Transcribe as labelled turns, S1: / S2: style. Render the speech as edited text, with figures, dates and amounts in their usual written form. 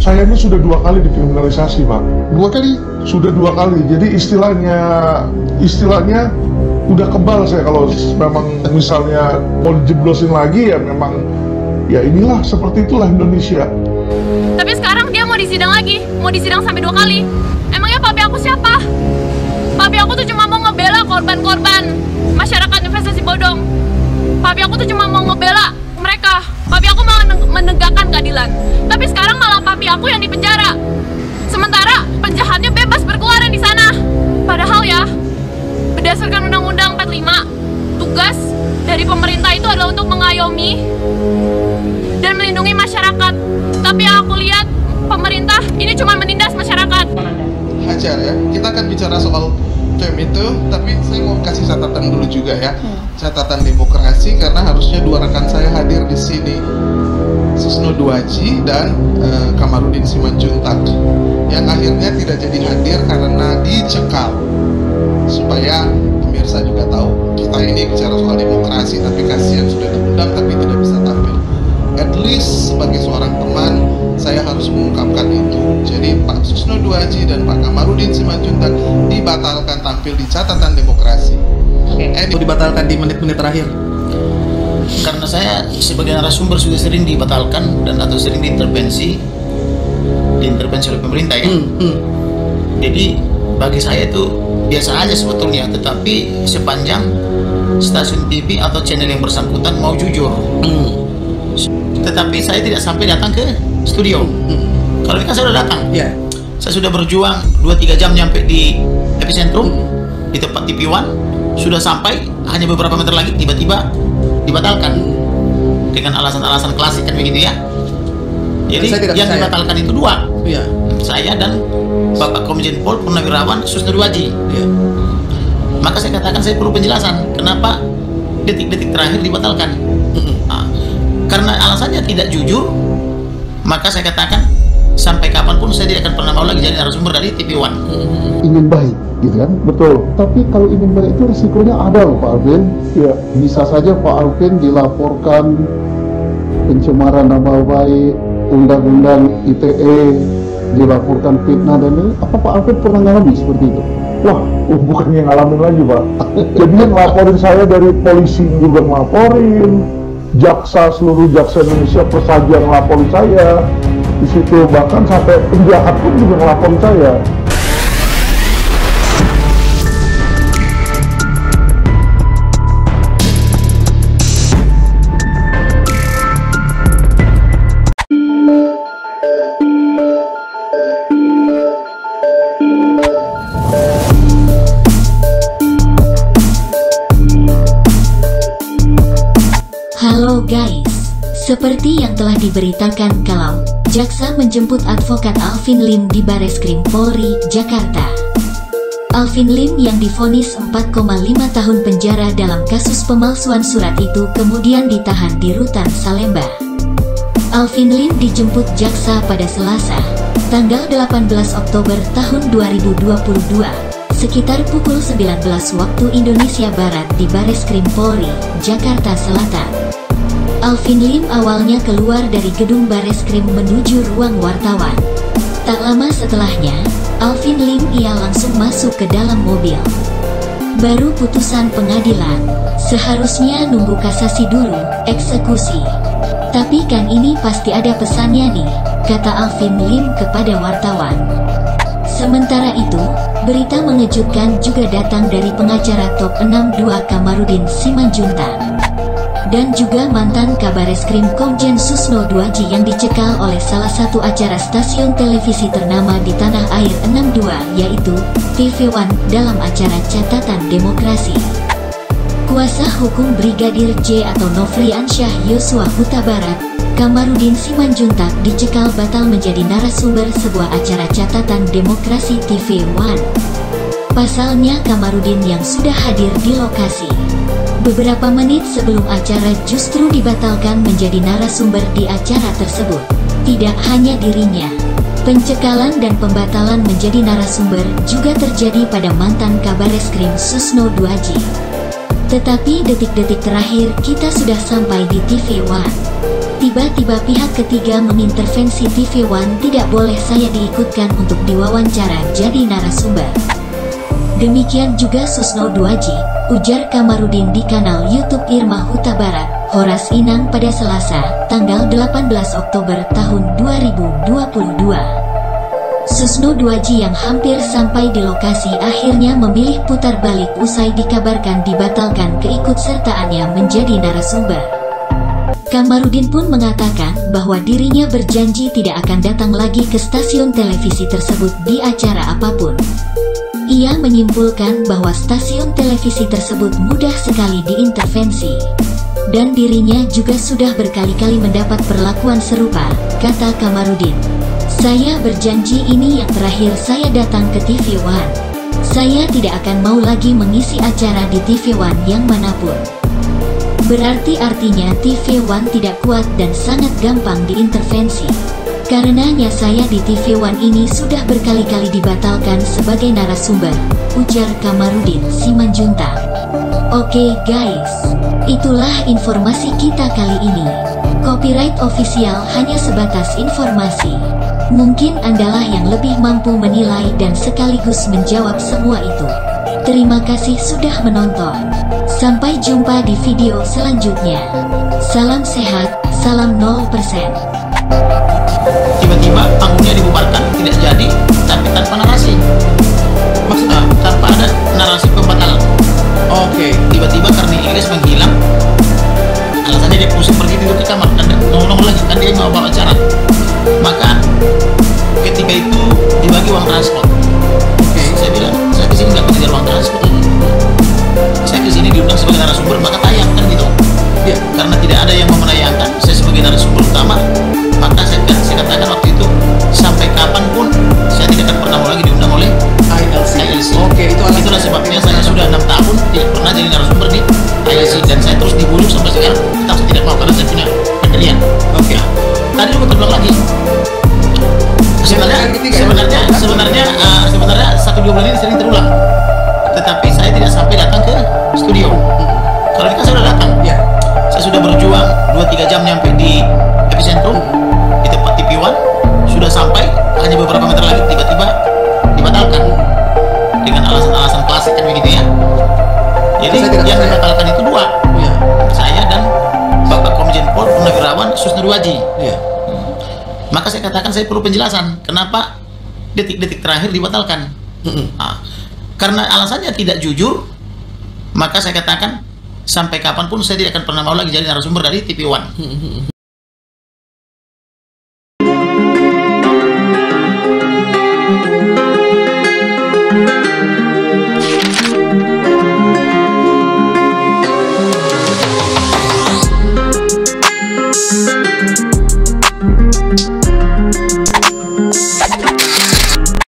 S1: Saya ini sudah 2 kali dikriminalisasi, Pak.
S2: 2 kali?
S1: Sudah 2 kali. Jadi istilahnya udah kebal saya kalau memang misalnya mau dijeblosin lagi ya memang ya inilah seperti itulah Indonesia.
S3: Tapi sekarang dia mau disidang lagi, mau disidang sampai 2 kali. Emangnya papi aku siapa? Papi aku tuh cuma mau ngebela korban-korban masyarakat investasi bodong. Papi aku tuh cuma mau ngebela mereka. Papi aku mau menegakkan keadilan. Tapi sekarang malah papi aku yang dipenjara. Sementara penjahatnya bebas berkeluaran di sana. Padahal ya, berdasarkan Undang-Undang 45, tugas dari pemerintah itu adalah untuk mengayomi dan melindungi masyarakat. Tapi yang aku lihat, pemerintah ini cuma menindas masyarakat.
S4: Hajar ya, kita akan bicara soal fem itu, tapi saya mau kasih catatan dulu juga ya. Catatan demokrasi, karena harusnya 2 rekan saya hadir di sini, Susno Duaji dan Kamarudin Simanjuntak, yang akhirnya tidak jadi hadir karena dicekal. Supaya pemirsa juga tahu, kita ini bicara soal demokrasi, tapi kasihan sudah diundang tapi tidak bisa tampil. At least sebagai seorang teman, saya harus mengungkapkan itu. Jadi Pak Susno Duaji dan Pak Kamarudin Simanjuntak dibatalkan tampil di catatan demokrasi.
S2: Itu dibatalkan di menit-menit terakhir.
S5: Karena saya sebagai narasumber sudah sering dibatalkan dan atau sering diintervensi oleh pemerintah ya. Jadi bagi saya itu biasa aja sebetulnya, tetapi sepanjang stasiun TV atau channel yang bersangkutan mau jujur. Tetapi saya tidak sampai datang ke studio. Kalau ini kan saya sudah datang. Saya sudah berjuang 2-3 jam nyampe di epicentrum, di tempat TV One. Sudah sampai, hanya beberapa meter lagi tiba-tiba dibatalkan dengan alasan-alasan klasik kan begitu ya. Jadi yang dibatalkan itu 2, saya dan Bapak Komjen Pol Purnawirawan Susno Duaji. Maka saya katakan saya perlu penjelasan kenapa detik-detik terakhir dibatalkan. Karena alasannya tidak jujur, maka saya katakan sampai kapanpun saya tidak akan pernah mau lagi jadi narasumber dari TV One.
S1: Ingin baik, gitu kan? Betul. Tapi kalau ingin baik itu risikonya ada loh Pak Alvin. Ya, bisa saja Pak Alvin dilaporkan pencemaran nama baik, undang-undang ITE, dilaporkan fitnah dan ini. Apa Pak Alvin pernah ngalami seperti itu? Wah, bukan yang ngalamin lagi Pak. Jadi yang ngelaporin saya dari polisi juga ngelaporin, jaksa, seluruh jaksa Indonesia Persaja ngelaporin saya. Di situ bahkan sampai penjahat pun juga ngelaporin saya.
S6: Halo guys, seperti yang telah diberitakan kalau jaksa menjemput advokat Alvin Lim di Bareskrim Polri, Jakarta. Alvin Lim yang divonis 4,5 tahun penjara dalam kasus pemalsuan surat itu kemudian ditahan di Rutan Salemba. Alvin Lim dijemput jaksa pada Selasa, tanggal 18 Oktober tahun 2022, sekitar pukul 19 waktu Indonesia Barat di Bareskrim Polri, Jakarta Selatan. Alvin Lim awalnya keluar dari gedung Bareskrim menuju ruang wartawan. Tak lama setelahnya, Alvin Lim ia langsung masuk ke dalam mobil. Baru putusan pengadilan, seharusnya nunggu kasasi dulu, eksekusi. Tapi kan ini pasti ada pesannya nih, kata Alvin Lim kepada wartawan. Sementara itu, berita mengejutkan juga datang dari pengacara top 62 Kamarudin Simanjuntak dan juga mantan Kabareskrim Komjen Susno Duaji yang dicekal oleh salah satu acara stasiun televisi ternama di tanah air 62 yaitu TV One dalam acara Catatan Demokrasi. Kuasa hukum Brigadir J atau Nofriansyah Yosua Huta Barat, Kamarudin Simanjuntak dicekal batal menjadi narasumber sebuah acara Catatan Demokrasi TV One. Pasalnya Kamarudin yang sudah hadir di lokasi beberapa menit sebelum acara justru dibatalkan menjadi narasumber di acara tersebut. Tidak hanya dirinya, pencekalan dan pembatalan menjadi narasumber juga terjadi pada mantan Kabareskrim Susno Duaji. Tetapi detik-detik terakhir kita sudah sampai di TV One. 3 Tiba-tiba pihak ketiga mengintervensi TV One, tidak boleh saya diikutkan untuk diwawancara jadi narasumber. Demikian juga Susno 2J, ujar Kamarudin di kanal YouTube Irma Huta Barat, Horas Inang pada Selasa, tanggal 18 Oktober tahun 2022. Susno 2J yang hampir sampai di lokasi akhirnya memilih putar balik usai dikabarkan dibatalkan keikutsertaannya menjadi narasumber. Kamarudin pun mengatakan bahwa dirinya berjanji tidak akan datang lagi ke stasiun televisi tersebut di acara apapun. Ia menyimpulkan bahwa stasiun televisi tersebut mudah sekali diintervensi. Dan dirinya juga sudah berkali-kali mendapat perlakuan serupa, kata Kamarudin. Saya berjanji ini yang terakhir saya datang ke TV One. Saya tidak akan mau lagi mengisi acara di TV One yang manapun. Berarti artinya TV One tidak kuat dan sangat gampang diintervensi. Karenanya saya di TV One ini sudah berkali-kali dibatalkan sebagai narasumber, ujar Kamarudin Simanjuntak. Oke guys, itulah informasi kita kali ini. Copyright official hanya sebatas informasi. Mungkin Andalah yang lebih mampu menilai dan sekaligus menjawab semua itu. Terima kasih sudah menonton. Sampai jumpa di video selanjutnya. Salam sehat, salam 0%.
S5: Tiba-tiba panggungnya dibubarkan, tidak jadi, tapi tanpa narasi. Maksudnya tanpa ada narasi pembatalan.
S2: Oke.
S5: Tiba-tiba karena Ilyas menghilang, alasannya dia pusing pergi tidur ke kamar dan nongol lagi kan dia mau bawa acara. Maka ketika itu dibagi uang transport. Oke, saya bilang saya kesini nggak mengejar uang transport. Saya kesini diundang sebagai narasumber, maka tayang kan gitu. Ya, karena tidak ada yang mau menayangkan saya sebagai narasumber utama, maka saya katakan waktu itu sampai kapanpun saya tidak akan pernah mau lagi diundang oleh ILC.
S2: Oke,
S5: itulah sebabnya saya sudah 6 tahun tidak pernah jadi narasumber di ILC dan saya terus dibujuk sampai sekarang. Tetap saya tidak mau karena saya punya pendirian. Oke. Tadi juga terulang lagi. Sebenarnya 1-2 bulan ini sering terulang. Tetapi saya tidak sampai datang ke studio. Kalau ini kan saya sudah datang.
S2: Ya.
S5: Saya sudah berjuang 2-3 jam nyampe di epicentrum di tempat TV One. Sudah sampai hanya beberapa meter lagi tiba-tiba dibatalkan dengan alasan-alasan klasik kan begitu ya. Jadi yang dibatalkan itu 2.
S2: Ya.
S5: Saya dan Bapak Komjen Pol Purnawirawan Susno 2J.
S2: Ya.
S5: Maka saya katakan saya perlu penjelasan kenapa detik-detik terakhir dibatalkan. Nah, karena alasannya tidak jujur, maka saya katakan sampai kapanpun saya tidak akan pernah mau lagi jadi narasumber dari TV One.